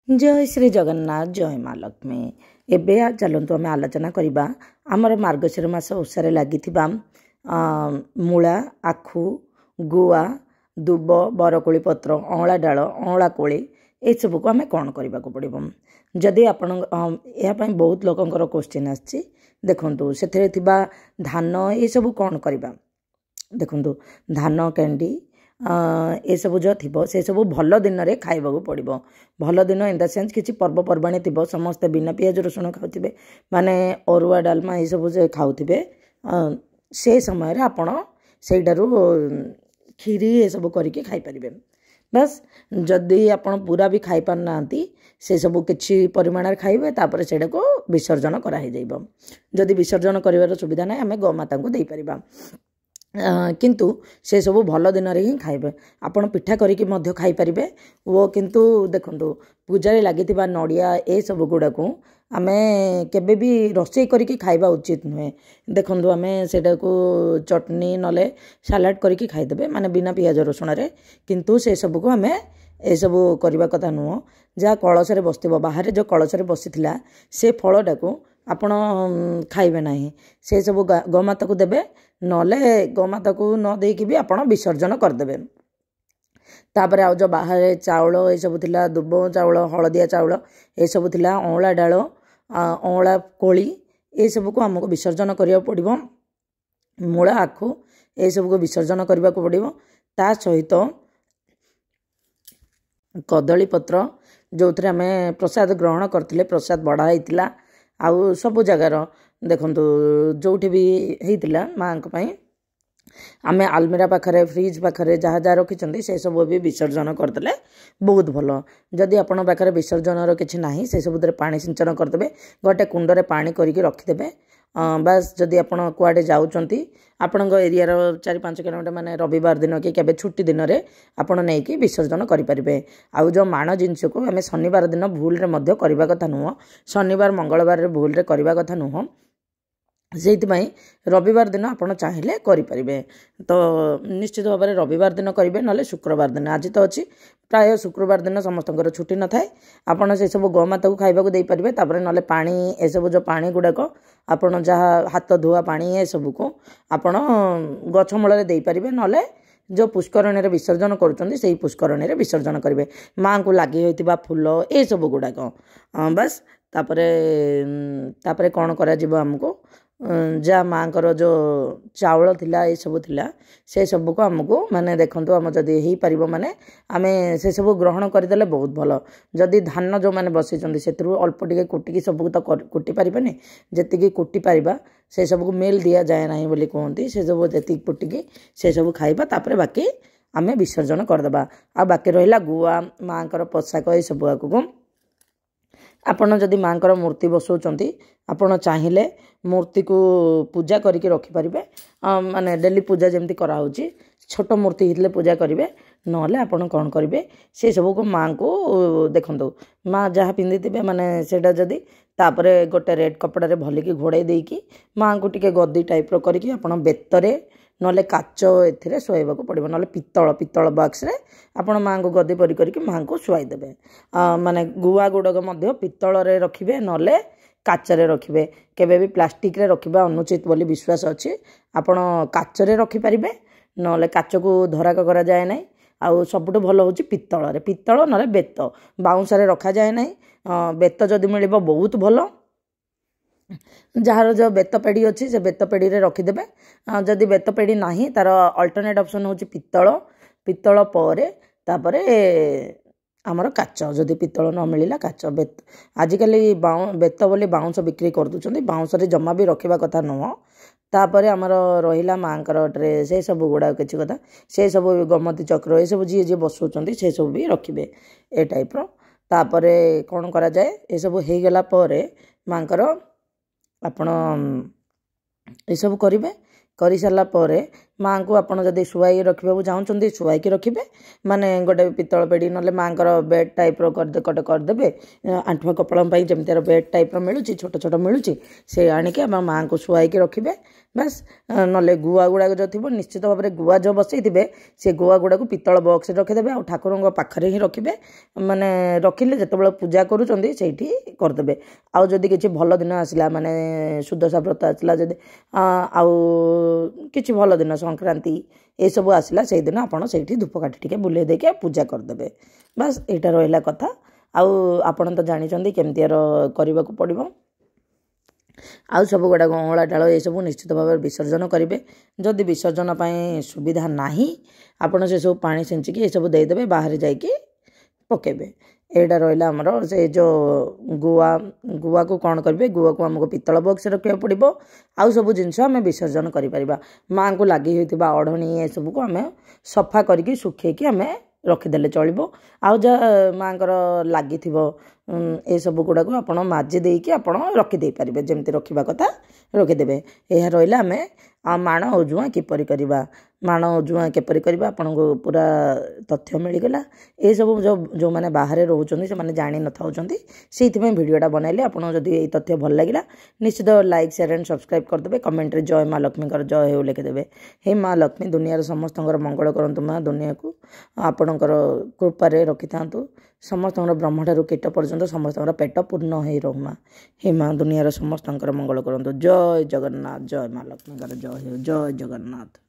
जय श्री जगन्नाथ जय माँ लक्ष्मी। एबे चलतु आम आलोचना करवा आमर मार्गशीर मास ओषार लगी मूला आखु गुआ दुब बरकोली पत्र अँला डाल अँला कोली ये सब को आम कौन करने को पड़ो जदि आपण यापाई बहुत लोकंर क्वेश्चन आसी देखु से धान ये सब कौन करवा देखु धान कैंडी ये सब जो थी से सब भल दिन में खाइबा पड़ो भल दिन इन द सेन्स किसी पर्वपर्वाणी थी समस्ते बिना पियाज रसुण खाऊे माने अरुआ डालमा ये सब जो खाऊे से समय आपण सेठार खीरी ये सब करके खाईपारे बस जदि आपण पूरा भी खाई पारना से सब किसी परिमाण खाइबे तापर सेटा को विसर्जन कराई जाइबो जदि विसर्जन करिवार सुविधा ना आम गोमाता को दे पारिबा किंतु से सब भल दिन में ही खाइबे आपण पिठा करिके मध्य खाई पारिबे वो किंतु देखंतु पूजा लगी नड़िया ए सब गुड़ा को आमे केबे भी रोषे करके खाइबा उचित नुहे देखंतु आमे सेटा को चटनी नले सलाड करके खाईदेबे माने बिना पियाज रसुण रे किंतु से सब को आमे ए सब करबा कथा नुह जहाँ कलश रे बसथिबो बाहर जो कलश रे बसिथिला से फलटा को आपण खाइबे नहीं से सब गोमाता को देबे नले गोमाता को न देकी भी आपण विसर्जन करदेबे तापर आउ जो बाहर चाउल ये सब थिला दुब चाउल हलदिया चाउल ये सब थिला अँला डाल अँला कोली ये सब को आमको विसर्जन करिया पड़िबो मूला आखु ये सब को विसर्जन करने को पड़िबो ता सहित कदली पत्र जो थे आम प्रसाद ग्रहण करते प्रसाद बढ़ाई आउ सब जगार देखंतु जोठी भी होता माँ आम आलमीरा पाखरे फ्रिज पाखरे जहाँ जहाँ रखी से सब भी विसर्जन करदे बहुत भल जदि आपण पाखे विसर्जन किसी ना से सब पानी सिंचन करदे गोटे कुंडरे पानी करके रखिदे बास जदि आपण कुआडे जाउचंती आपण एरियार 4-5 किलोमीटर माने रविवार दिन कि केबे छुट्टी दिन में आपण नहीं विसर्जन करें आउ जो माण जिनस को आम शनिवार दिन भूल रे मध्य करबा कथा नुह शनिवार मंगलवार भूल रे करबा कथा नुह से रविवार दिन आपड़ चाहिए करें तो निश्चित भाव में रविवार दिन करेंगे ना शुक्रवार दिन आज तो अच्छी प्राय शुक्रवार दिन समस्त छुट्टी न थाए आपड़ से सब गोमाता को खाइबा दे पारे तापर ना पानी ए सब जो पानी गुड़ाक आपड़ जहाँ हाथ धुआ पानी ए सब को आपड़ गछ मूल दे पारे ना जो पुष्करणी रे विसर्जन कर पुष्करणी रे विसर्जन करेंगे माँ को लगी होता फूल ये सब गुड़ाक बस तापर कौन करमको जहाँ माँ जो चाउल थिला ये सब थिला से सब को आमको माने देखंतु आम जदि हो पार माने आमे से सब ग्रहण करदेले बहुत भल जदि धान जो मैंने बसई से अल्प टिके कुटिकी सब तो कुटी पारे जी कुटी पारिबा से सब को मेल दिया जाए ना बोली कहते से सब जी कुटिकी से सब खाइबा तापर बाकी आमे विसर्जन करदेबा आ बाकी रहिला गुआ माँ पोशाक ये सब आगू आपण जदि माँ मूर्ति बसौंती आपण चाहिए मूर्ति को पूजा करके रखिपारे माने डेली पूजा जमती कराऊँगी छोट मूर्ति होते पूजा करेंगे ना आपण कौन करेंगे से सब को माँ को देखो माँ जहाँ पिंधि थे माने सेटा जदि तापर गोटे रेड कपड़ा भलिकी घोड़े देकी माँ को टिके गद्दी टाइप रो करके आपण बेतरे नले काच ए शोवा को पड़ो ना पित्तल बॉक्स रे आपण माँ को गद्दी परी करके माँ को शुआईदेवे माने गुआ गुड़क पित्तल रे रखिबे नले काचरे रखिबे केबे भी प्लास्टिक रे रखिबा अनुचित बोली विश्वास अच्छी आपण काचरे रखिपारे नले काच को धराक करा जाए ना आउ सबुठ भल हूँ पित्तल ना बेत बाउंसा रखा जाए ना बेत जदि मिल बहुत भल जार जो बेत पेड़ी अच्छी से बेत पेड़ी रे रखिदेवे जदि बेत पेड़ी ना तार अल्टरनेट ऑप्शन हूँ पित्तल पर तापरे आमर काच जदि पित्तल न मिलला काच बेत आजिकल बेत बोली बाउंस बिक्री कर दूसरी बाउंस जमा भी रखा कथा नुह तापर आमर रहा माँ ड्रेस ये सब गुड़ा किसी कथा से सब गमती चक्र ये सब जी जी बसौं से सब भी रखिए ए टाइप तापर कौन करा जाए ये सब हो गला माँ आपण ये सब करेंगे कर सारापर माँ को आपड़ जब शुआई रखा चाहते शुआई रखिए माने गोटे पितल पेड़ी ना माँ बेड टाइप गोटे करदे आंठुआ कपाल जमीर बेड टाइप मिलूँ छोट छोट मिलूँ से आणिक माँ को शुआई रखिए बस ना गुआ गुड़ाक जो थी निश्चित भाव में गुआ जो बसई थे से गुआ गुड़ा पितल बक्स रखिदे आ ठाकुर पाखे ही रखिए माने रखिले जो पूजा करुँचे करदे आदि किसी भल दिन आसला माने सुदशा व्रत आसला जदि आउ किसी भल दिन संक्रांति ये सब आसला से दिन आपड़ से धूप काठी टे बुले देके पूजा करदे बस यहाँ रहा कथा आपण तो जानी केमती करने को पड़ो आउ सब गुड़ाक अँला डाल ये सब निश्चित भाव में विसर्जन करेंगे जदि विसर्जन सुविधा नहीं आपड़ से सब पानी छींचिकी ये सब देदेवे बाहर जाइए पकेबे एटा रहा आमर से जो गुआ गुआ को कौन करेंगे गुआ को आमको पितल बक्स रखा पड़ो आउ सब जिनस आम विसर्जन कर माँ को लगी होता अढ़णी ये सब को आम सफा करके सुखेकी आम रखिदेले चलो आउ जहाँ माँ लगी ये सब गुड़ाक आप माजी देकी आप रखिदे पारे जमी रखा कथा रखिदेवे यह रहा आम माण उजुआ किपर करवा माण उजुआ किपर करवा आपन को पूरा तथ्य मिलगला ये सब जो मैंने बाहर रोचन से जानी न था से भिडटा बनैले आपन जदि ये तथ्य भल लगे निश्चित लाइक शेयर एंड सब्सक्राइब करदे कमेंट रे जय माँ लक्ष्मी जय हो लिखिदेवे हे माँ लक्ष्मी दुनिया समस्त मंगल करूँ माँ दुनिया को आपणकर कृपारे रखि था समस्त ब्रह्म ठारू कीट पर्यंत समस्त पेट पूर्ण हो रो माँ हे माँ दुनिया समस्त मंगल करूँ जय जगन्नाथ जय माँ लक्ष्मी जय हो जय जगन्नाथ।